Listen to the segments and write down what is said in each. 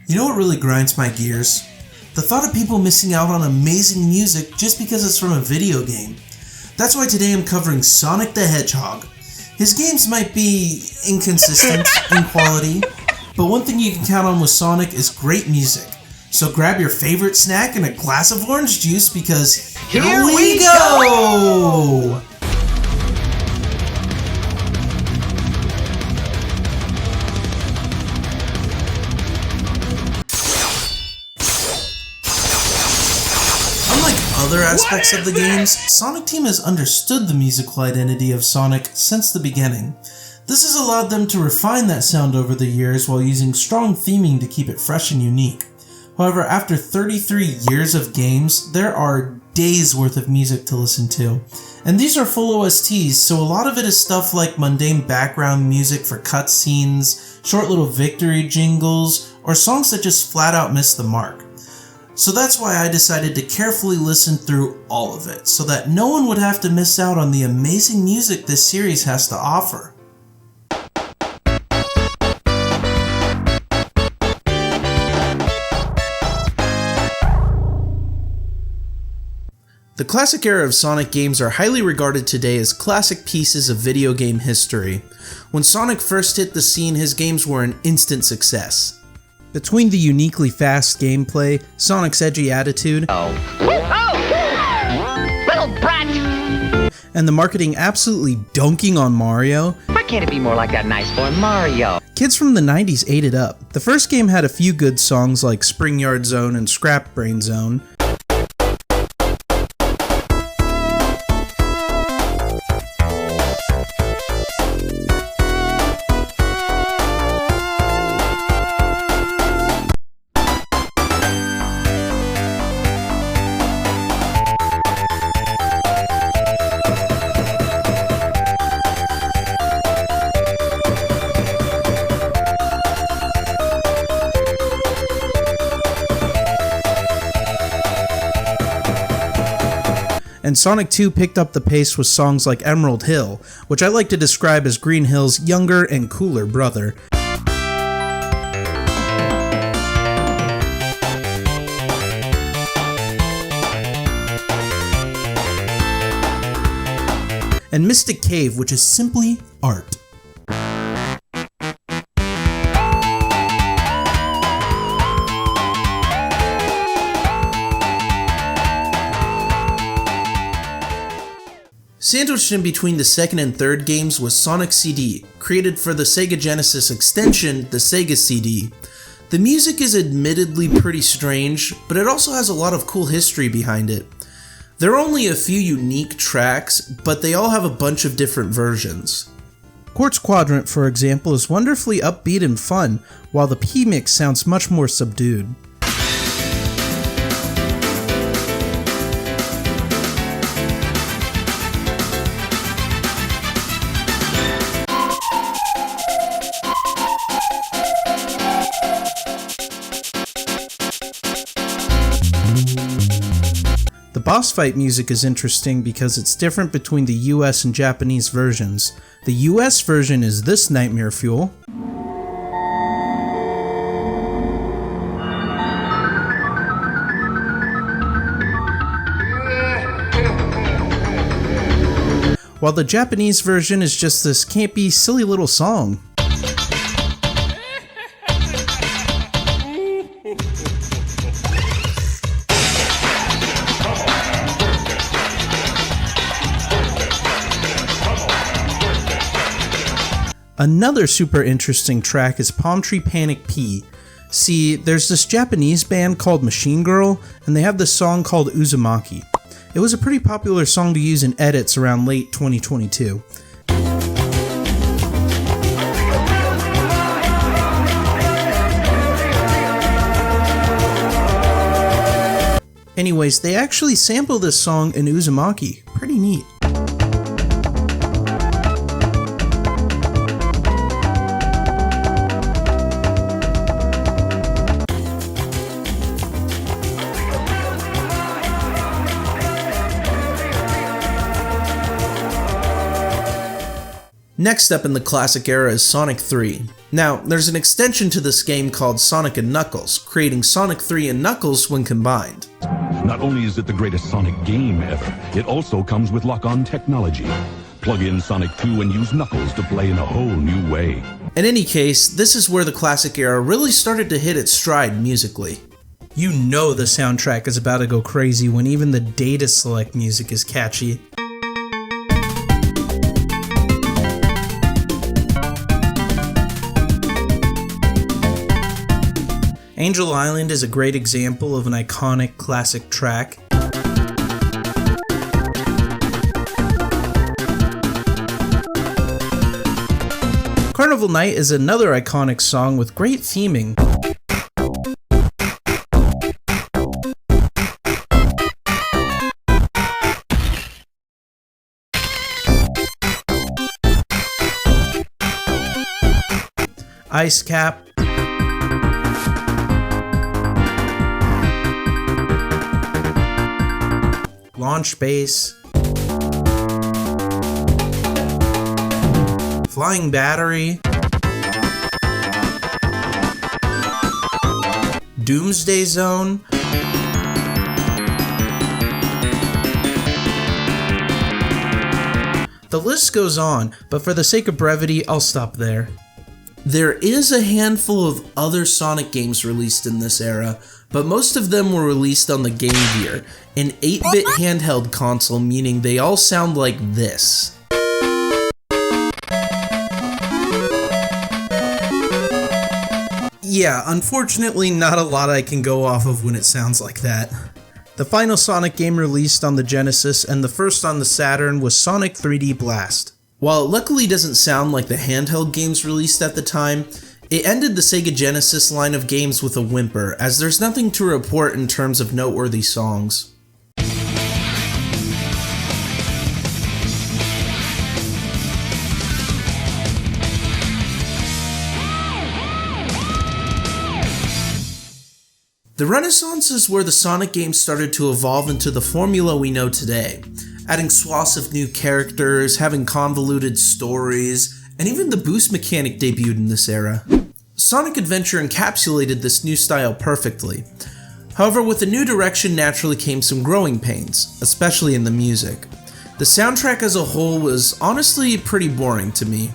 You know what really grinds my gears? The thought of people missing out on amazing music just because it's from a video game. That's why today I'm covering Sonic the Hedgehog. His games might be inconsistent in quality, but one thing you can count on with Sonic is great music. So grab your favorite snack and a glass of orange juice because here we go! Other aspects of the games, Sonic Team has understood the musical identity of Sonic since the beginning. This has allowed them to refine that sound over the years while using strong theming to keep it fresh and unique. However, after 33 years of games, there are days worth of music to listen to. And these are full OSTs, so a lot of it is stuff like mundane background music for cutscenes, short little victory jingles, or songs that just flat out miss the mark. So that's why I decided to carefully listen through all of it, so that no one would have to miss out on the amazing music this series has to offer. The classic era of Sonic games are highly regarded today as classic pieces of video game history. When Sonic first hit the scene, his games were an instant success. Between the uniquely fast gameplay, Sonic's edgy attitude, little brat, and the marketing absolutely dunking on Mario, why can't it be more like that nice boy Mario? Kids from the 90s ate it up. The first game had a few good songs like Spring Yard Zone and Scrap Brain Zone, and Sonic 2 picked up the pace with songs like Emerald Hill, which I like to describe as Green Hill's younger and cooler brother. And Mystic Cave, which is simply art. Sandwiched in between the second and third games was Sonic CD, created for the Sega Genesis extension, the Sega CD. The music is admittedly pretty strange, but it also has a lot of cool history behind it. There are only a few unique tracks, but they all have a bunch of different versions. Quartz Quadrant, for example, is wonderfully upbeat and fun, while the P-Mix sounds much more subdued. The boss fight music is interesting because it's different between the US and Japanese versions. The US version is this Nightmare Fuel, while the Japanese version is just this campy, silly little song. Another super interesting track is Palm Tree Panic P. See, there's this Japanese band called Machine Girl, and they have this song called Uzumaki. It was a pretty popular song to use in edits around late 2022. Anyways, they actually sample this song in Uzumaki. Pretty neat. Next up in the classic era is Sonic 3. Now, there's an extension to this game called Sonic & Knuckles, creating Sonic 3 and Knuckles when combined. Not only is it the greatest Sonic game ever, it also comes with lock-on technology. Plug in Sonic 2 and use Knuckles to play in a whole new way. In any case, this is where the classic era really started to hit its stride musically. You know the soundtrack is about to go crazy when even the data select music is catchy. Angel Island is a great example of an iconic classic track. Carnival Night is another iconic song with great theming. Ice Cap. Launch Base. Flying Battery. Doomsday Zone. The list goes on, but for the sake of brevity, I'll stop there. There is a handful of other Sonic games released in this era, but most of them were released on the Game Gear, an 8-bit handheld console, meaning they all sound like this. Yeah, unfortunately not a lot I can go off of when it sounds like that. The final Sonic game released on the Genesis and the first on the Saturn was Sonic 3D Blast. While it luckily doesn't sound like the handheld games released at the time, it ended the Sega Genesis line of games with a whimper, as there's nothing to report in terms of noteworthy songs. The Renaissance is where the Sonic games started to evolve into the formula we know today, adding swaths of new characters, having convoluted stories, and even the boost mechanic debuted in this era. Sonic Adventure encapsulated this new style perfectly. However, with the new direction naturally came some growing pains, especially in the music. The soundtrack as a whole was honestly pretty boring to me.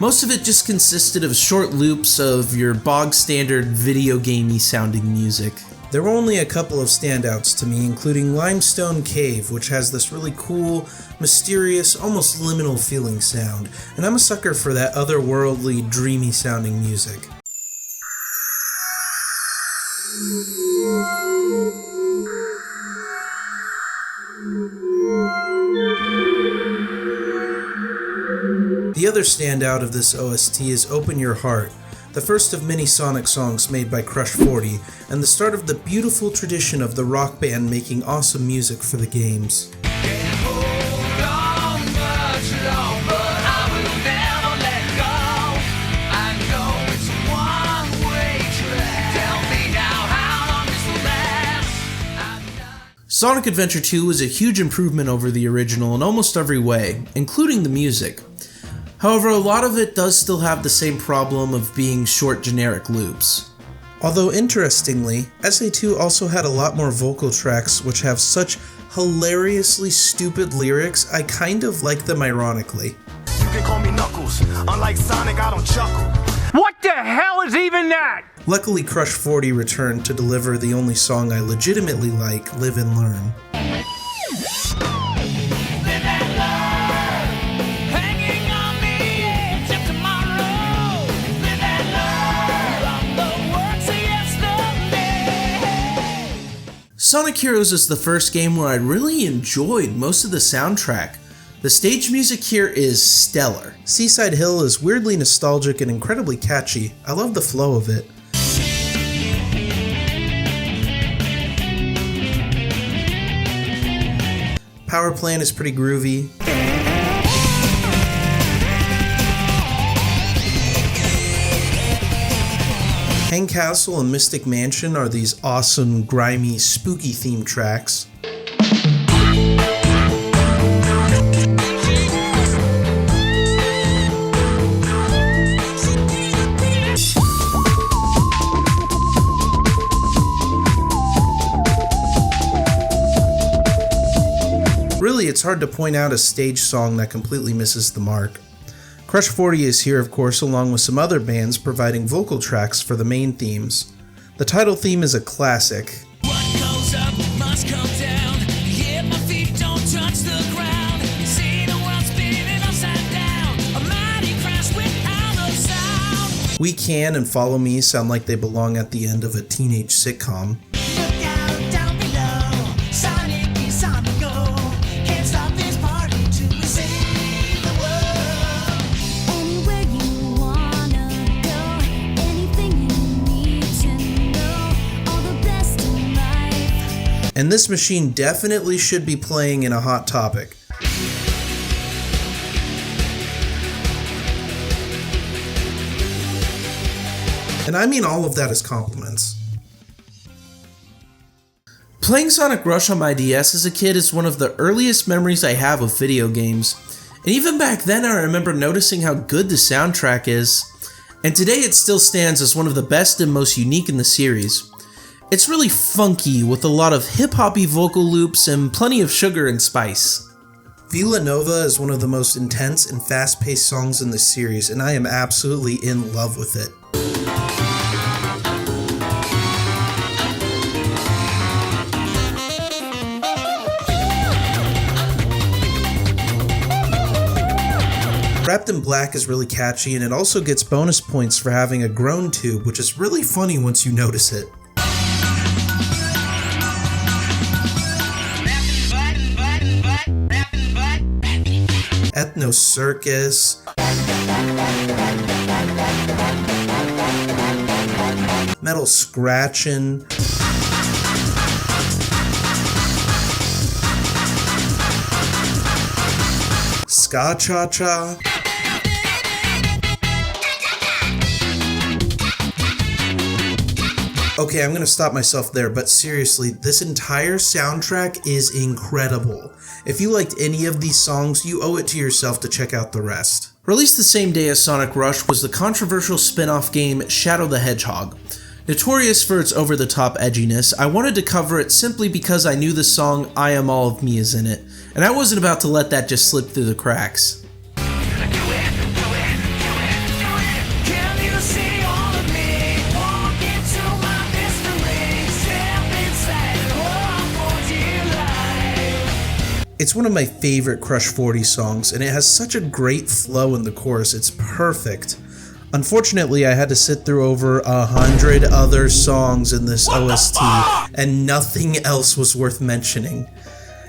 Most of it just consisted of short loops of your bog standard video gamey sounding music. There were only a couple of standouts to me, including Limestone Cave, which has this really cool, mysterious, almost liminal feeling sound, and I'm a sucker for that otherworldly, dreamy sounding music. The other standout of this OST is Open Your Heart, the first of many Sonic songs made by Crush 40, and the start of the beautiful tradition of the rock band making awesome music for the games. Sonic Adventure 2 was a huge improvement over the original in almost every way, including the music. However, a lot of it does still have the same problem of being short generic loops. Although interestingly, SA2 also had a lot more vocal tracks which have such hilariously stupid lyrics, I kind of like them ironically. You can call me Knuckles. Unlike Sonic, I don't chuckle. What the hell is even that? Luckily, Crush 40 returned to deliver the only song I legitimately like, Live and Learn. Sonic Heroes is the first game where I really enjoyed most of the soundtrack. The stage music here is stellar. Seaside Hill is weirdly nostalgic and incredibly catchy. I love the flow of it. Power Plant is pretty groovy. Hang Castle and Mystic Mansion are these awesome, grimy, spooky themed tracks. it's hard to point out a stage song that completely misses the mark. Crush 40 is here, of course, along with some other bands providing vocal tracks for the main themes. The title theme is a classic. What goes up must come down. Yeah, my feet don't touch the ground. See the world spinning upside down. A mighty crash without a sound. We Can and Follow Me sound like they belong at the end of a teenage sitcom. Look out down below. Sonic is on the go. Can't stop this party till we save the world. Anywhere you wanna go, anything you need to know, all the best in life. And this machine definitely should be playing in a Hot Topic. And I mean all of that as compliments. Playing Sonic Rush on my DS as a kid is one of the earliest memories I have of video games. And even back then I remember noticing how good the soundtrack is. And today it still stands as one of the best and most unique in the series. It's really funky with a lot of hip-hoppy vocal loops and plenty of sugar and spice. Vila Nova is one of the most intense and fast-paced songs in the series, and I am absolutely in love with it. Wrapped in Black is really catchy, and it also gets bonus points for having a groan tube, which is really funny once you notice it. Ethno Circus, Metal Scratchin', Ska Cha Cha. Okay, I'm gonna stop myself there, but seriously, this entire soundtrack is incredible. If you liked any of these songs, you owe it to yourself to check out the rest. Released the same day as Sonic Rush was the controversial spin-off game Shadow the Hedgehog. Notorious for its over-the-top edginess, I wanted to cover it simply because I knew the song I Am All of Me is in it, and I wasn't about to let that just slip through the cracks. Can you see all of me? Walk into my mystery. Step inside and walk for dear life. It's one of my favorite Crush 40 songs, and it has such a great flow in the chorus, it's perfect. Unfortunately, I had to sit through over 100 other songs in this OST, and nothing else was worth mentioning.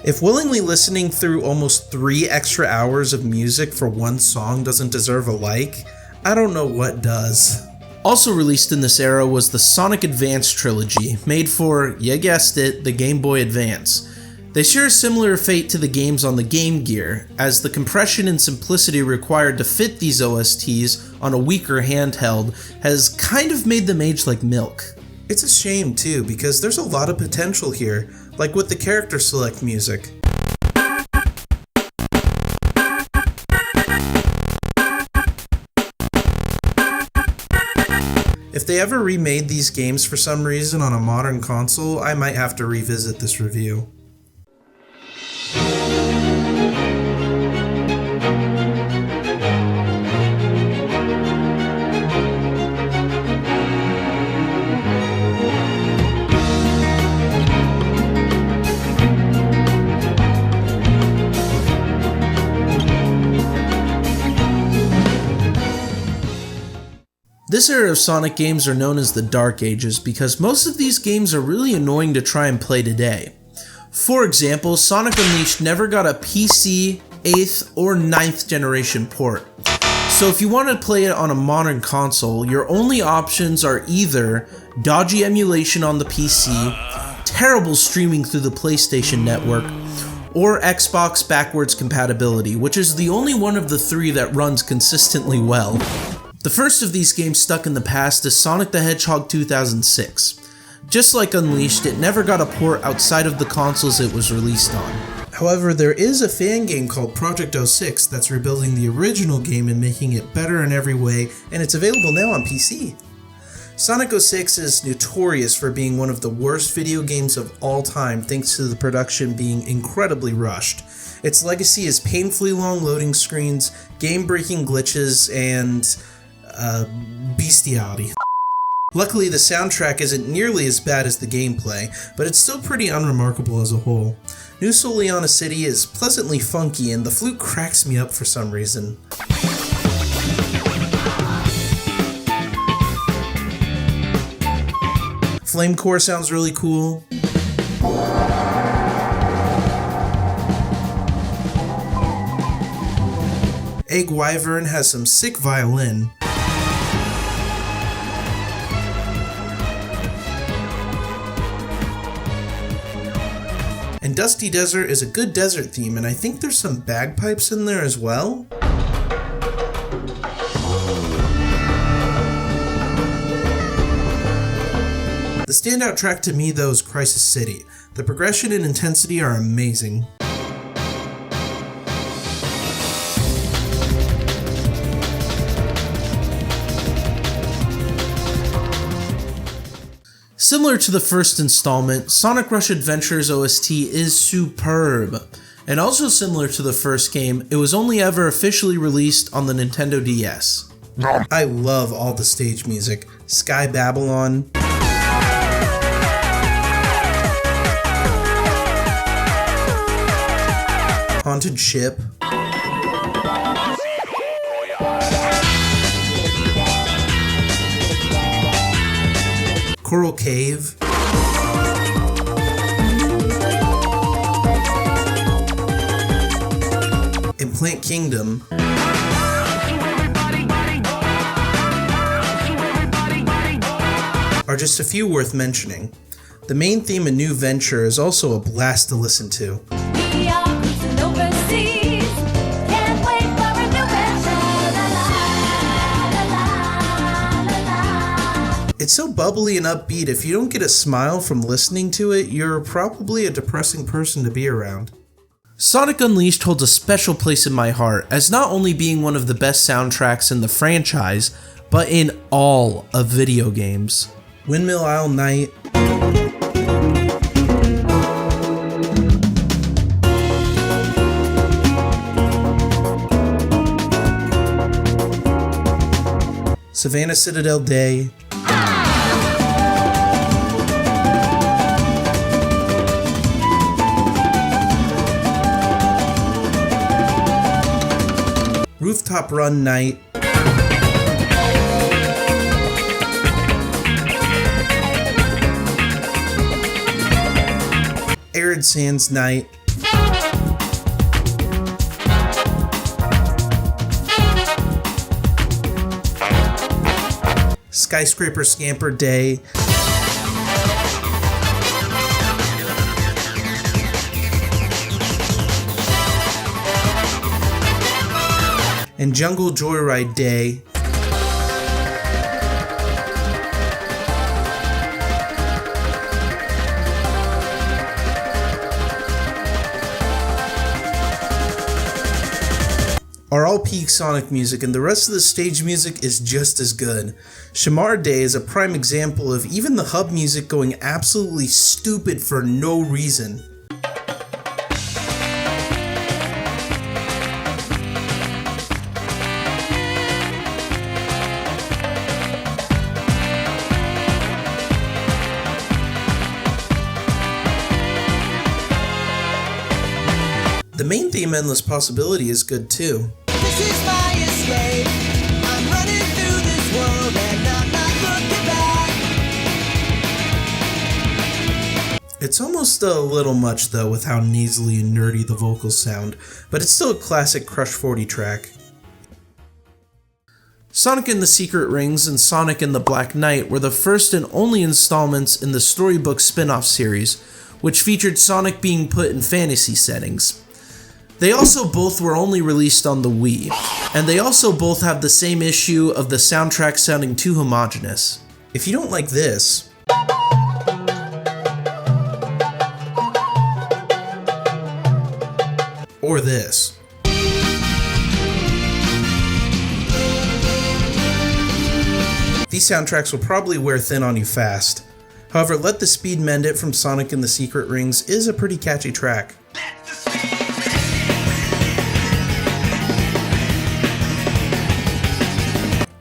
If willingly listening through almost 3 extra hours of music for one song doesn't deserve a like, I don't know what does. Also released in this era was the Sonic Advance trilogy, made for, you guessed it, the Game Boy Advance. They share a similar fate to the games on the Game Gear, as the compression and simplicity required to fit these OSTs on a weaker handheld has kind of made them age like milk. It's a shame too, because there's a lot of potential here, like with the character select music. If they ever remade these games for some reason on a modern console, I might have to revisit this review. This era of Sonic games are known as the Dark Ages because most of these games are really annoying to try and play today. For example, Sonic Unleashed never got a PC, 8th, or 9th generation port. So if you want to play it on a modern console, your only options are either dodgy emulation on the PC, terrible streaming through the PlayStation Network, or Xbox backwards compatibility, which is the only one of the 3 that runs consistently well. The first of these games stuck in the past is Sonic the Hedgehog 2006. Just like Unleashed, it never got a port outside of the consoles it was released on. However, there is a fan game called Project 06 that's rebuilding the original game and making it better in every way, and it's available now on PC. Sonic 06 is notorious for being one of the worst video games of all time thanks to the production being incredibly rushed. Its legacy is painfully long loading screens, game-breaking glitches, and bestiality. Luckily, the soundtrack isn't nearly as bad as the gameplay, but it's still pretty unremarkable as a whole. New Soliana City is pleasantly funky, and the flute cracks me up for some reason. Flame Core sounds really cool. Egg Wyvern has some sick violin. And Dusty Desert is a good desert theme, and I think there's some bagpipes in there as well. The standout track to me, though, is Crisis City. The progression and intensity are amazing. Similar to the first installment, Sonic Rush Adventure's OST is superb. And also similar to the first game, it was only ever officially released on the Nintendo DS. I love all the stage music. Sky Babylon, Haunted Ship, Coral Cave, and Plant Kingdom are just a few worth mentioning. The main theme in New Venture is also a blast to listen to. We are cruising overseas. Can't wait for a new venture. La la la la la la. It's so bubbly and upbeat, if you don't get a smile from listening to it, you're probably a depressing person to be around. Sonic Unleashed holds a special place in my heart, as not only being one of the best soundtracks in the franchise, but in all of video games. Windmill Isle Night, Savannah Citadel Day, Rooftop Run Night, Arid Sands Night, Skyscraper Scamper Day, and Jungle Joyride Day. Are all peak Sonic music, and the rest of the stage music is just as good. Shamar Day is a prime example of even the hub music going absolutely stupid for no reason. The main theme, Endless Possibility, is good too. This is my escape. I'm running through this world and I'm not looking back. It's almost a little much though with how nasally and nerdy the vocals sound, but it's still a classic Crush 40 track. Sonic and the Secret Rings and Sonic and the Black Knight were the first and only installments in the Storybooks spin-off series, which featured Sonic being put in fantasy settings. They also both were only released on the Wii, and they also both have the same issue of the soundtrack sounding too homogeneous. If you don't like this, or this, These soundtracks will probably wear thin on you fast. However, Let the Speed Mend It from Sonic and the Secret Rings is a pretty catchy track.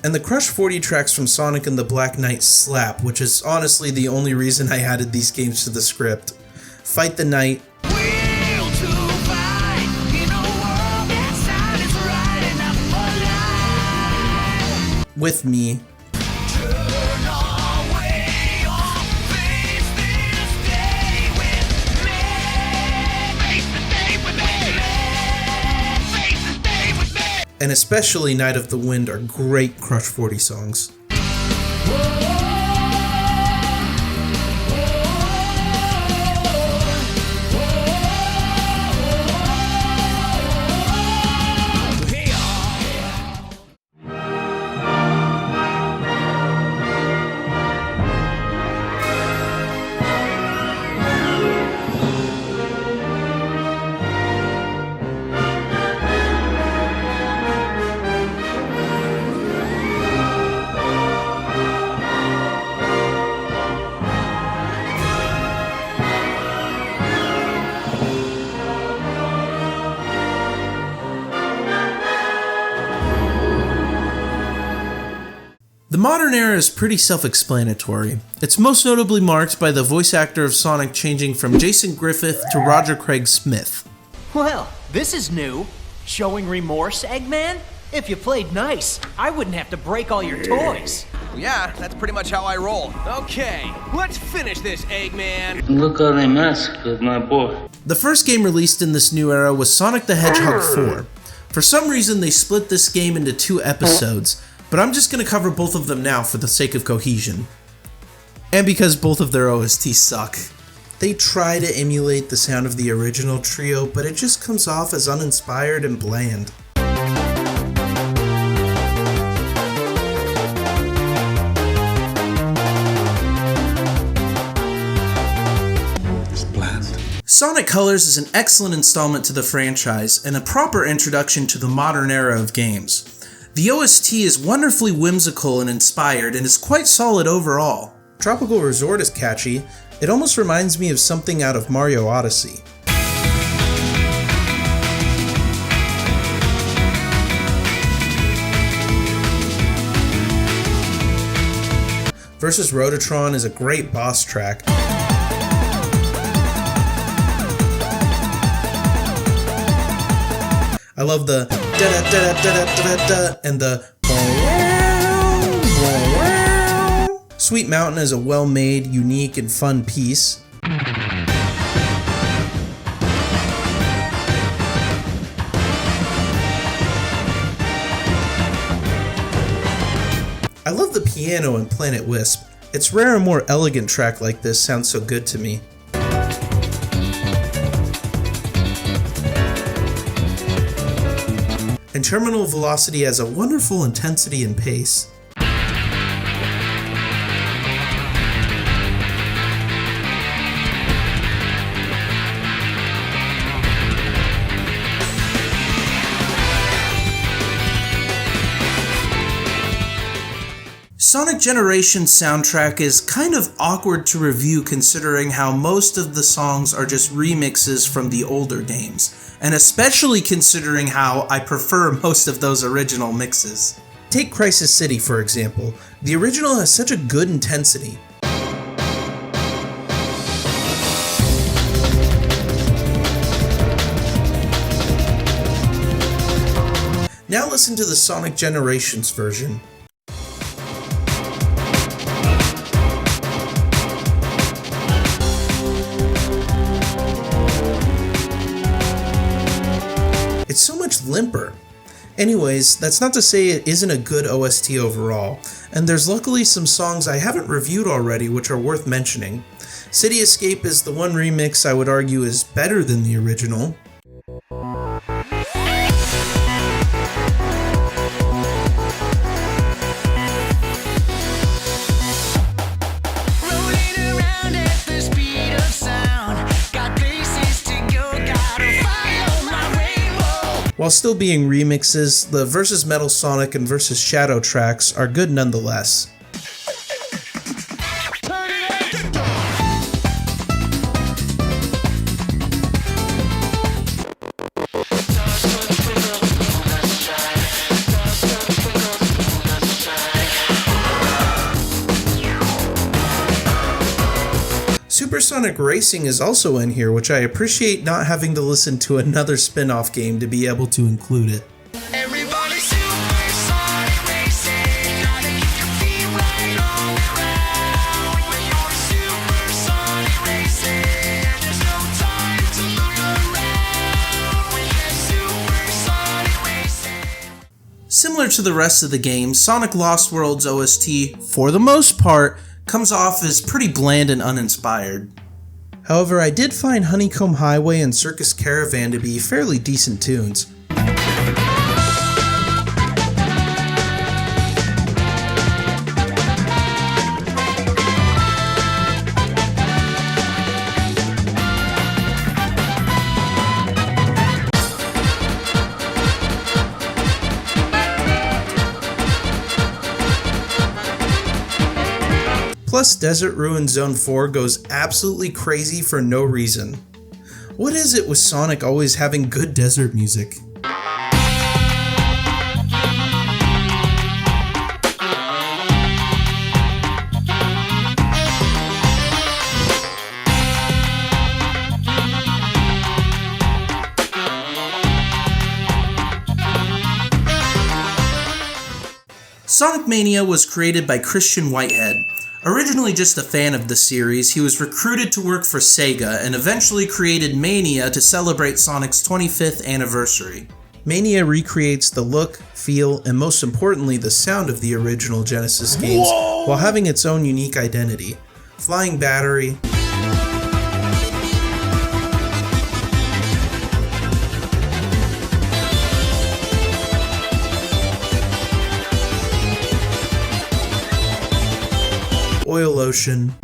And the Crush 40 tracks from Sonic and the Black Knight slap, which is honestly the only reason I added these games to the script. Fight the Night, With Me, and especially Night of the Wind are great Crush 40 songs. The modern era is pretty self-explanatory. It's most notably marked by the voice actor of Sonic changing from Jason Griffith to Roger Craig Smith. Well, this is new. Showing remorse, Eggman? If you played nice, I wouldn't have to break all your toys. Yeah, that's pretty much how I roll. Okay, let's finish this, Eggman. Look how they mess with my boy. The first game released in this new era was Sonic the Hedgehog 4. For some reason, they split this game into 2 episodes, but I'm just going to cover both of them now for the sake of cohesion. And because both of their OSTs suck. They try to emulate the sound of the original trio, but it just comes off as uninspired and bland. It's bland. Sonic Colors is an excellent installment to the franchise and a proper introduction to the modern era of games. The OST is wonderfully whimsical and inspired and is quite solid overall. Tropical Resort is catchy. It almost reminds me of something out of Mario Odyssey. Versus Rotatron is a great boss track. I love the da-da-da-da-da-da-da and the Sweet Mountain is a well-made, unique, and fun piece. I love the piano in Planet Wisp. It's rare a more elegant track like this sounds so good to me. And Terminal Velocity has a wonderful intensity and pace. Sonic Generations soundtrack is kind of awkward to review considering how most of the songs are just remixes from the older games, and especially considering how I prefer most of those original mixes. Take Crisis City for example. The original has such a good intensity. Now listen to the Sonic Generations version. It's so much limper. Anyways, that's not to say it isn't a good OST overall, and there's luckily some songs I haven't reviewed already which are worth mentioning. City Escape is the one remix I would argue is better than the original. While still being remixes, the Versus Metal Sonic and Versus Shadow tracks are good nonetheless. Supersonic Racing is also in here, which I appreciate not having to listen to another spin-off game to be able to include it. Everybody supersonic racing, gotta keep your feet right on the ground. When you're supersonic racing, there's no time to look around. When you're supersonic racing. Similar to the rest of the game, Sonic Lost World's OST, for the most part, comes off as pretty bland and uninspired. However, I did find Honeycomb Highway and Circus Caravan to be fairly decent tunes. Plus, Desert Ruin Zone 4 goes absolutely crazy for no reason. What is it with Sonic always having good desert music? Sonic Mania was created by Christian Whitehead. Originally just a fan of the series, he was recruited to work for Sega and eventually created Mania to celebrate Sonic's 25th anniversary. Mania recreates the look, feel, and most importantly the sound of the original Genesis games while having its own unique identity. Flying Battery, Oil Ocean,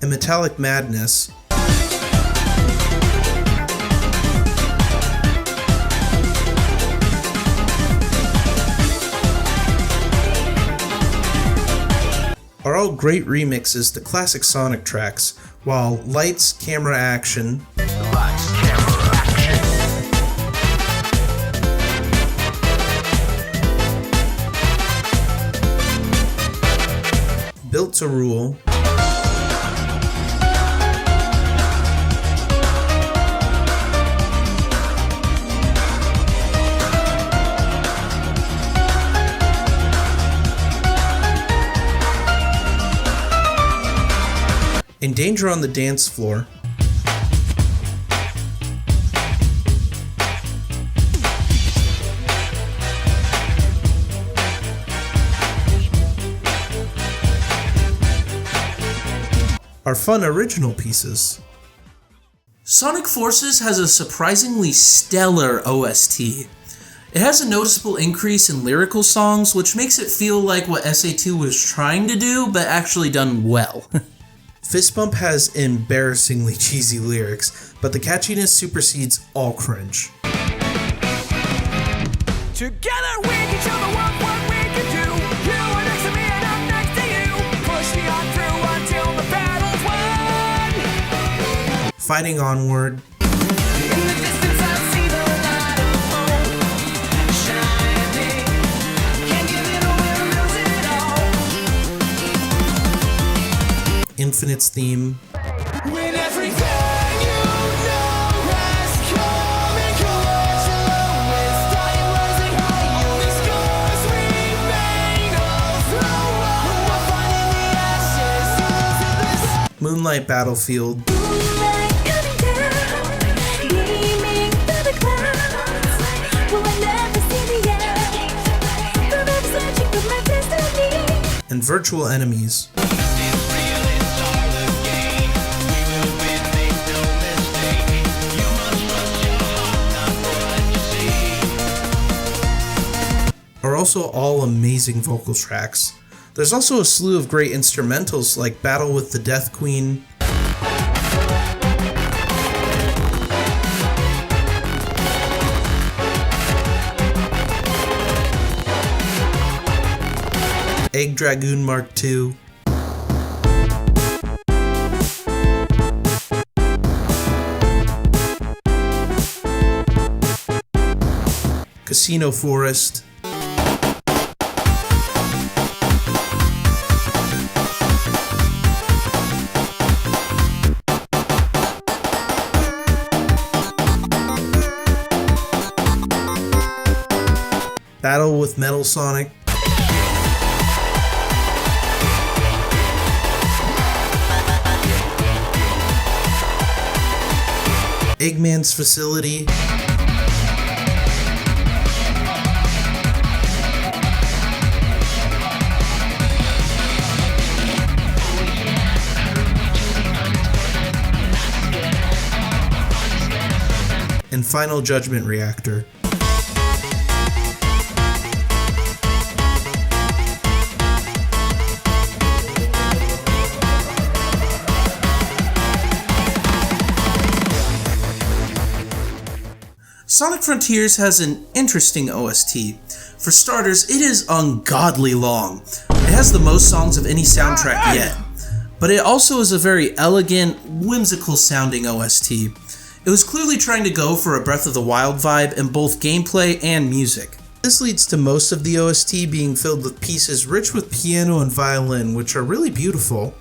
and Metallic Madness. Are all great remixes to classic Sonic tracks, while Lights, Camera, Action, Built to Rule, and Danger on the Dance Floor. Are fun original pieces. Sonic Forces has a surprisingly stellar OST. It has a noticeable increase in lyrical songs, which makes it feel like what SA2 was trying to do, but actually done well. Fist Bump has embarrassingly cheesy lyrics, but the catchiness supersedes all cringe. Together we can show the world what we can do. You are next to me and I'm next to you. Push me on through until the battle's won. Fighting Onward, In the distance I see the light of hope shining. Can't give it away or lose it all. Infinite's theme, When everything you know has come and gone, it's dying, rising high. Only scars remain of the one. We're finding the ashes in this. Moonlight Battlefield, Moonlight coming down, beaming through the clouds. Will I never see the end? Forever searching for my destiny. and Virtual Enemies. Are also all amazing vocal tracks. There's also a slew of great instrumentals like Battle with the Death Queen, Egg Dragoon Mark II, Casino Forest. Battle with Metal Sonic. Eggman's Facility. And Final Judgment Reactor. Sonic Frontiers has an interesting OST. For starters, it is ungodly long. It has the most songs of any soundtrack yet. But it also is a very elegant, whimsical sounding OST. It was clearly trying to go for a Breath of the Wild vibe in both gameplay and music. This leads to most of the OST being filled with pieces rich with piano and violin, which are really beautiful.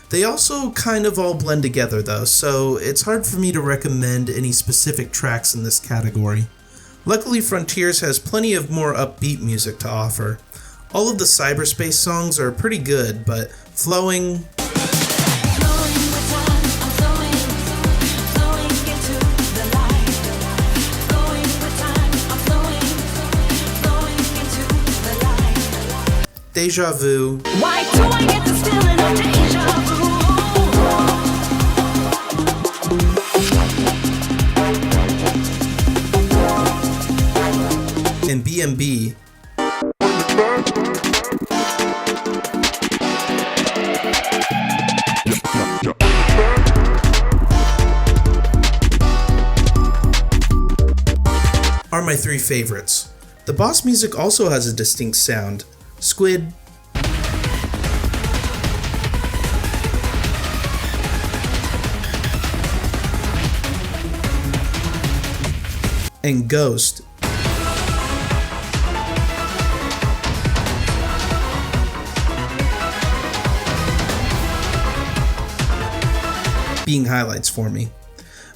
They also kind of all blend together though, so it's hard for me to recommend any specific tracks in this category. Luckily, Frontiers has plenty of more upbeat music to offer. All of the cyberspace songs are pretty good, but flowing, Deja Vu, Why do I get this feeling of deja vu? and B&B. Are my three favorites. The boss music also has a distinct sound. Squid, and Ghost. Being highlights for me.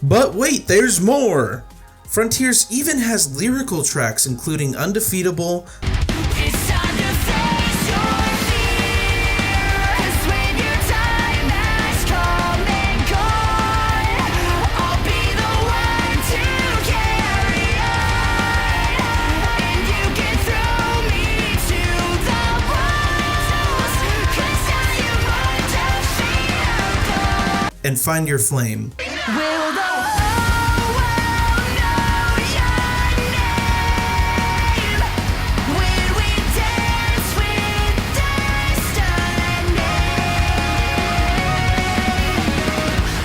But wait, there's more! Frontiers even has lyrical tracks including Undefeatable, It's time to face your fears when your time has come and gone. I'll be the one to carry on, and you can throw me to the wolves, 'cause I am undefeatable. and Find Your Flame. Will the whole world know your name when we dance with destiny?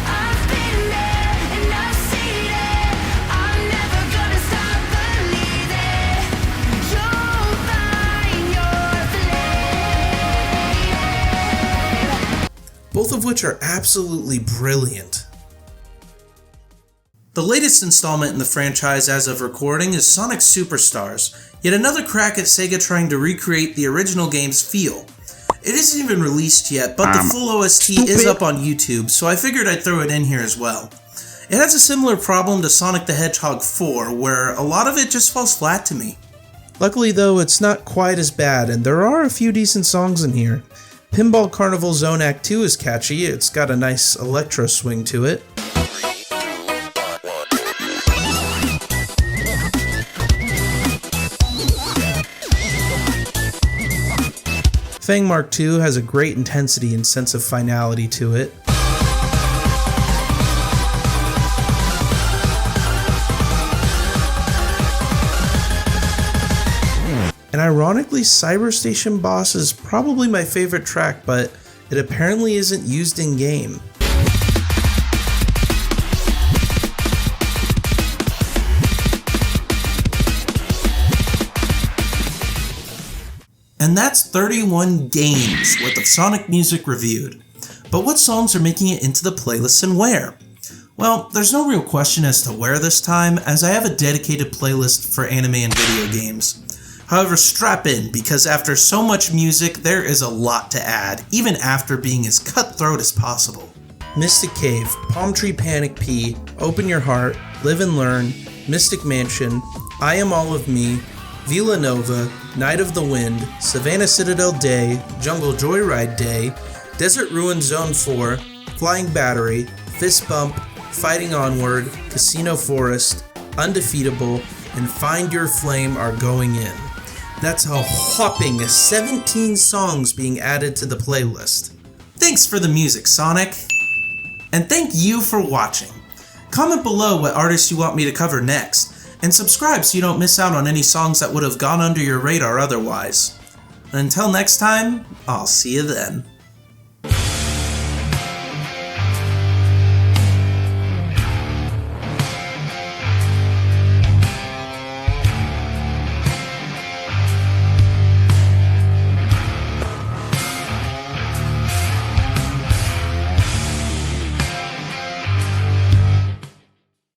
I've been there and I've seen it. I'm never gonna stop believing. You'll find your flame. Both of which are absolutely brilliant. The latest installment in the franchise as of recording is Sonic Superstars, yet another crack at Sega trying to recreate the original game's feel. It isn't even released yet, but the full OST is up on YouTube, so I figured I'd throw it in here as well. It has a similar problem to Sonic the Hedgehog 4, where a lot of it just falls flat to me. Luckily though, it's not quite as bad, and there are a few decent songs in here. Pinball Carnival Zone Act 2 is catchy, it's got a nice electro swing to it. Fang Mark 2 has a great intensity and sense of finality to it. And ironically, Cyber Station Boss is probably my favorite track, but it apparently isn't used in game. And that's 31 games worth of Sonic music reviewed. But what songs are making it into the playlists and where? Well, there's no real question as to where this time, as I have a dedicated playlist for anime and video games. However, strap in, because after so much music, there is a lot to add, even after being as cutthroat as possible. Mystic Cave, Palm Tree Panic P, Open Your Heart, Live and Learn, Mystic Mansion, I Am All of Me, Villanova, Night of the Wind, Savannah Citadel Day, Jungle Joyride Day, Desert Ruin Zone 4, Flying Battery, Fist Bump, Fighting Onward, Casino Forest, Undefeatable, and Find Your Flame are going in. That's a whopping 17 songs being added to the playlist. Thanks for the music, Sonic! And thank you for watching. Comment below what artists you want me to cover next, and subscribe so you don't miss out on any songs that would have gone under your radar otherwise. Until next time, I'll see you then.